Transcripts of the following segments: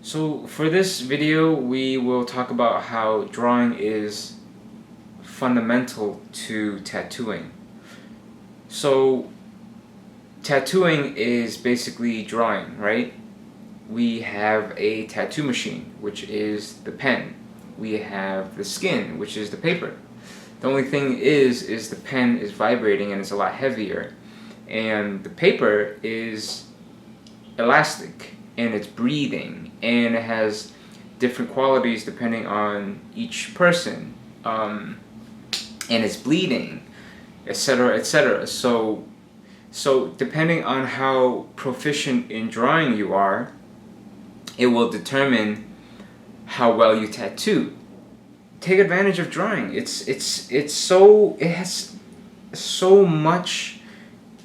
So for this video, we will talk about how drawing is fundamental to tattooing. So tattooing is basically drawing, right? We have a tattoo machine, which is the pen. We have the skin, which is the paper. The only thing is the pen is vibrating and it's a lot heavier. And the paper is elastic and it's breathing and it has different qualities depending on each person, and it's bleeding, etc., etc. So depending on how proficient in drawing you are, it will determine how well you tattoo. Take advantage of drawing. It has so much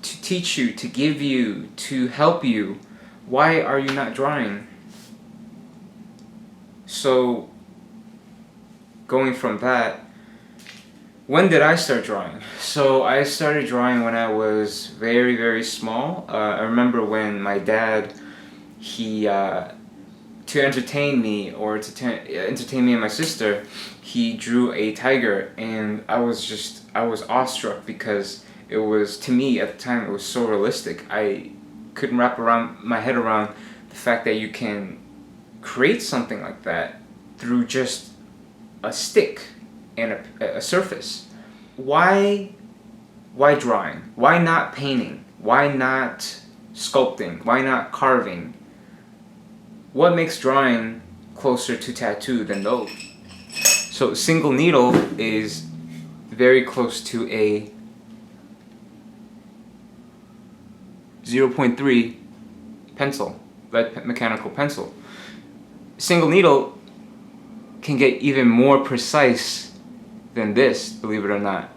to teach you, to give you, to help you. Why are you not drawing? So going from that, when did I start drawing? So I started drawing when I was very, very small. I remember when my dad, to entertain me or to entertain me and my sister, he drew a tiger, and I was awestruck because it was, to me at the time, it was so realistic. I couldn't wrap around my head around the fact that you can create something like that through just a stick and a surface. Why drawing? Why not painting? Why not sculpting? Why not carving? What makes drawing closer to tattoo than those? So single needle is very close to a 0.3 pencil, lead mechanical pencil. Single needle can get even more precise than this, believe it or not.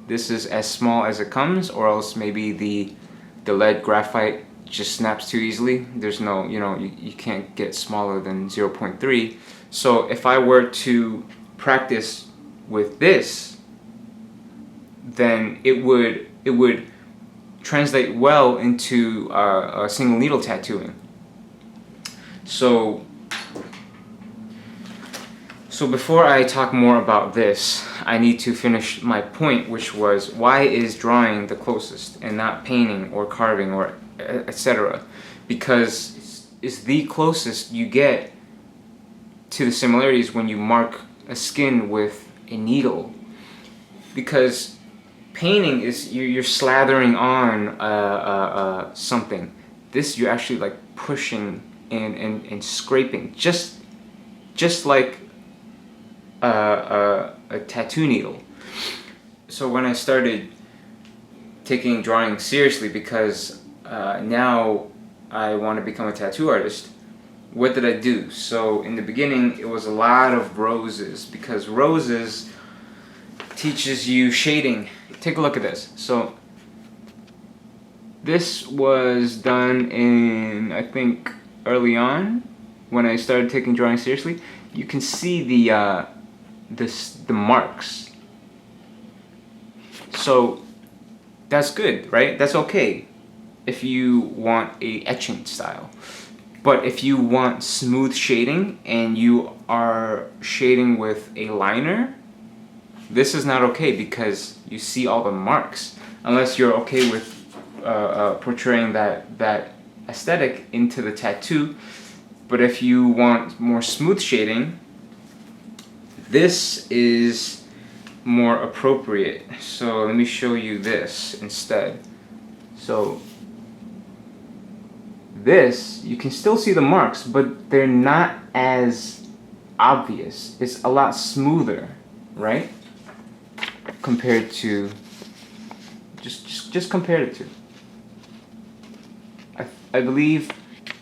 This is as small as it comes, or else maybe the lead graphite just snaps too easily. There's no, you can't get smaller than 0.3. So if I were to practice with this, then it would translate well into a single needle tattooing. So before I talk more about this, I need to finish my point, which was, why is drawing the closest and not painting or carving or etc.? Because it's the closest you get to the similarities when you mark a skin with a needle. Because painting is you're slathering on something. This, you're actually like pushing and scraping, just like a tattoo needle. So when I started taking drawing seriously, because now I want to become a tattoo artist, what did I do? So in the beginning, it was a lot of roses, because roses teaches you shading. Take a look at this. So this was done in, I think, early on when I started taking drawing seriously. You can see the marks. So that's good, right? That's okay if you want a etching style. But if you want smooth shading and you are shading with a liner, this is not okay, because you see all the marks. Unless you're okay with portraying that aesthetic into the tattoo. But if you want more smooth shading, this is more appropriate. So let me show you this instead. So this, you can still see the marks, but they're not as obvious. It's a lot smoother, right? Compared to, just compare the two. I believe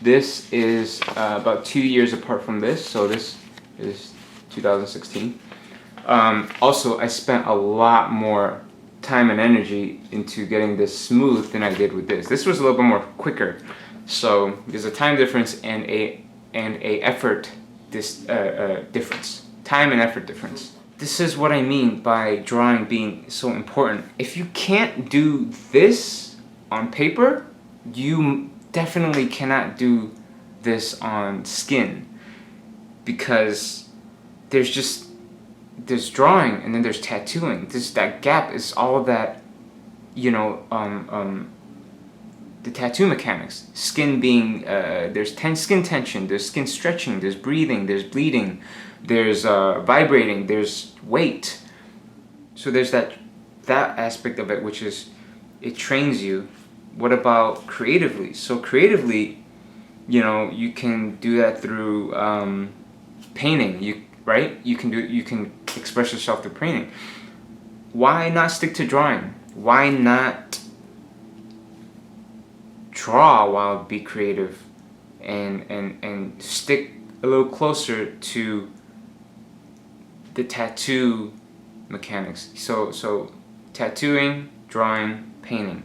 this is about 2 years apart from this, so this is 2016. Also, I spent a lot more time and energy into getting this smooth than I did with this. This was a little bit more quicker, so there's a time difference and a effort difference. Time and effort difference. This is what I mean by drawing being so important. If you can't do this on paper, you definitely cannot do this on skin. because there's drawing and then there's tattooing. That gap is all that, the tattoo mechanics. Skin being, there's skin tension, there's skin stretching, there's breathing, there's bleeding, there's vibrating, there's weight. So there's that aspect of it, which is, it trains you. What about creatively? So creatively, you can do that through painting. You can express yourself through painting. Why not stick to drawing? Why not draw while be creative and stick a little closer to the tattoo mechanics? So tattooing, drawing, painting.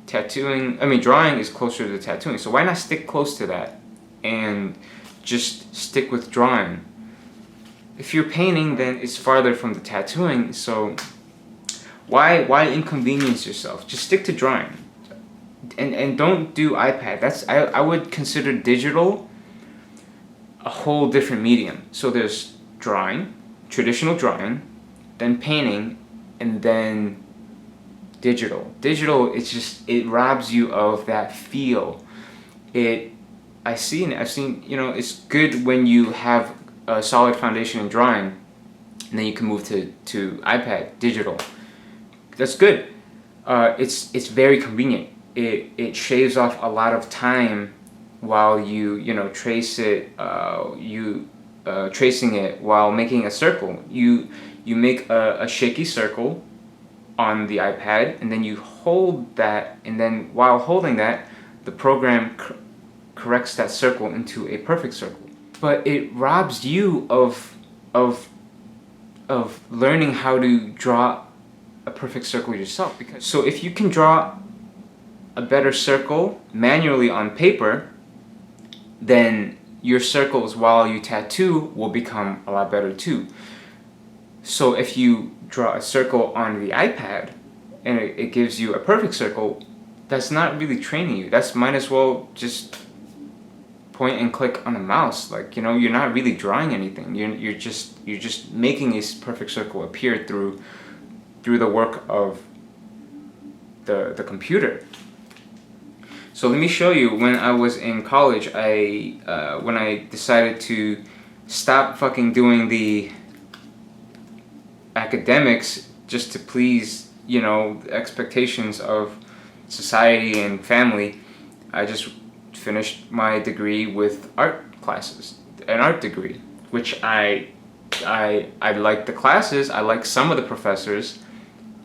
Drawing is closer to tattooing, so why not stick close to that and just stick with drawing? If you're painting, then it's farther from the tattooing, so why inconvenience yourself? Just stick to drawing. And don't do iPad. I would consider digital a whole different medium. So there's drawing, traditional drawing, then painting, and then digital. Digital, it robs you of that feel. I've seen, it's good when you have a solid foundation in drawing, and then you can move to iPad, digital. That's good. It's very convenient. It shaves off a lot of time while you trace it. Tracing it while making a circle. You make a shaky circle on the iPad, and then you hold that, and then while holding that, the program corrects that circle into a perfect circle. But it robs you of learning how to draw a perfect circle yourself. So if you can draw a better circle manually on paper, then your circles while you tattoo will become a lot better too. So if you draw a circle on the iPad and it gives you a perfect circle, that's not really training you. That's might as well just point and click on a mouse. You're not really drawing anything. You're just making a perfect circle appear through the work of the computer. So let me show you. When I was in college, when I decided to stop fucking doing the academics just to please, the expectations of society and family, I just finished my degree with art classes, an art degree, which I like the classes, I like some of the professors,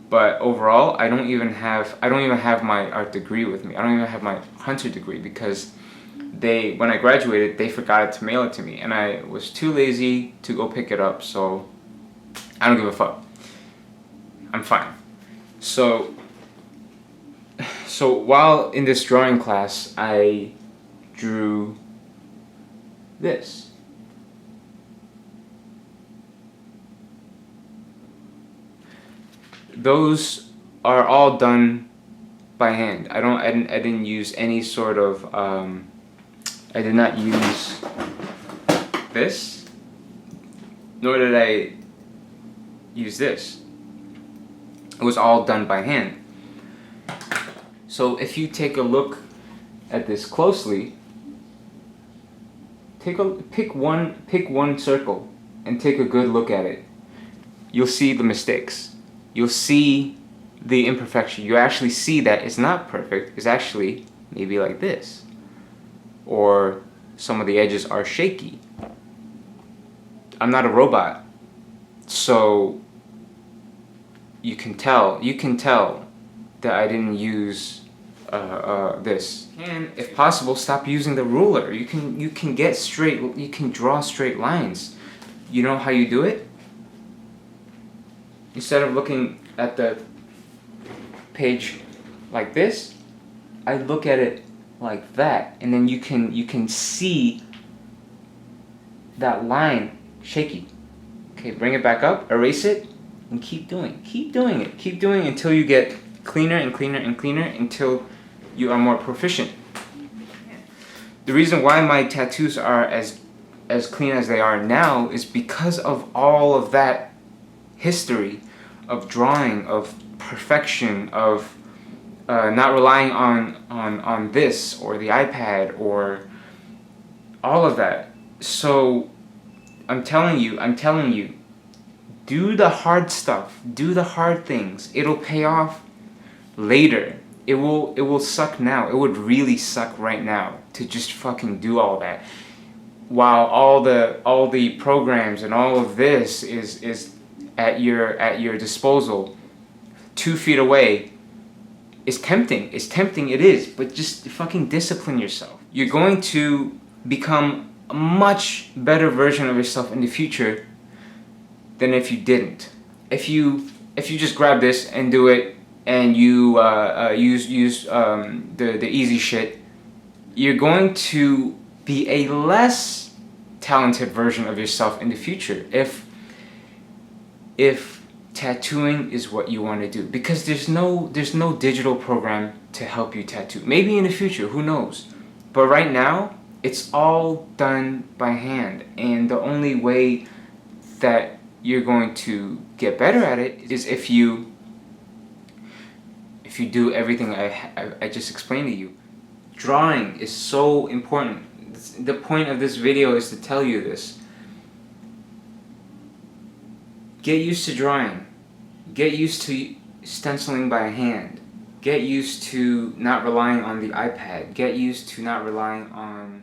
but overall I don't even have my art degree with me. I don't even have my Hunter degree because when I graduated, they forgot to mail it to me, and I was too lazy to go pick it up, so I don't give a fuck. I'm fine. So while in this drawing class, I drew this. Those are all done by hand. I didn't use any sort of I did not use this, nor did I use this. It was all done by hand. So if you take a look at this closely, pick one circle and take a good look at it. You'll see the mistakes. You'll see the imperfection. You actually see that it's not perfect. It's actually maybe like this, or some of the edges are shaky. I'm not a robot, so you can tell that I didn't use this. And if possible, stop using the ruler. You can get straight. You can draw straight lines. You know how you do it? Instead of looking at the page like this, I look at it like that, and then you can see that line shaky. Okay, bring it back up, erase it, and keep doing it. Keep doing it until you get cleaner and cleaner and cleaner until you are more proficient. The reason why my tattoos are as as clean as they are now is because of all of that history of drawing, of perfection, of not relying on this or the iPad or all of that. So I'm telling you, do the hard stuff, do the hard things. It'll pay off later. It will suck now. It would really suck right now to just fucking do all that, while all the programs and all of this is at your disposal, 2 feet away. It's tempting. It is, but just fucking discipline yourself. You're going to become a much better version of yourself in the future than if you didn't. If you just grab this and do it, and you use the easy shit, you're going to be a less talented version of yourself in the future. If tattooing is what you want to do, because there's no digital program to help you tattoo. Maybe in the future, who knows? But right now, it's all done by hand, and the only way that you're going to get better at it is if you do everything I just explained to you. Drawing is so important. The point of this video is to tell you this. Get used to drawing. Get used to stenciling by hand. Get used to not relying on the iPad. Get used to not relying on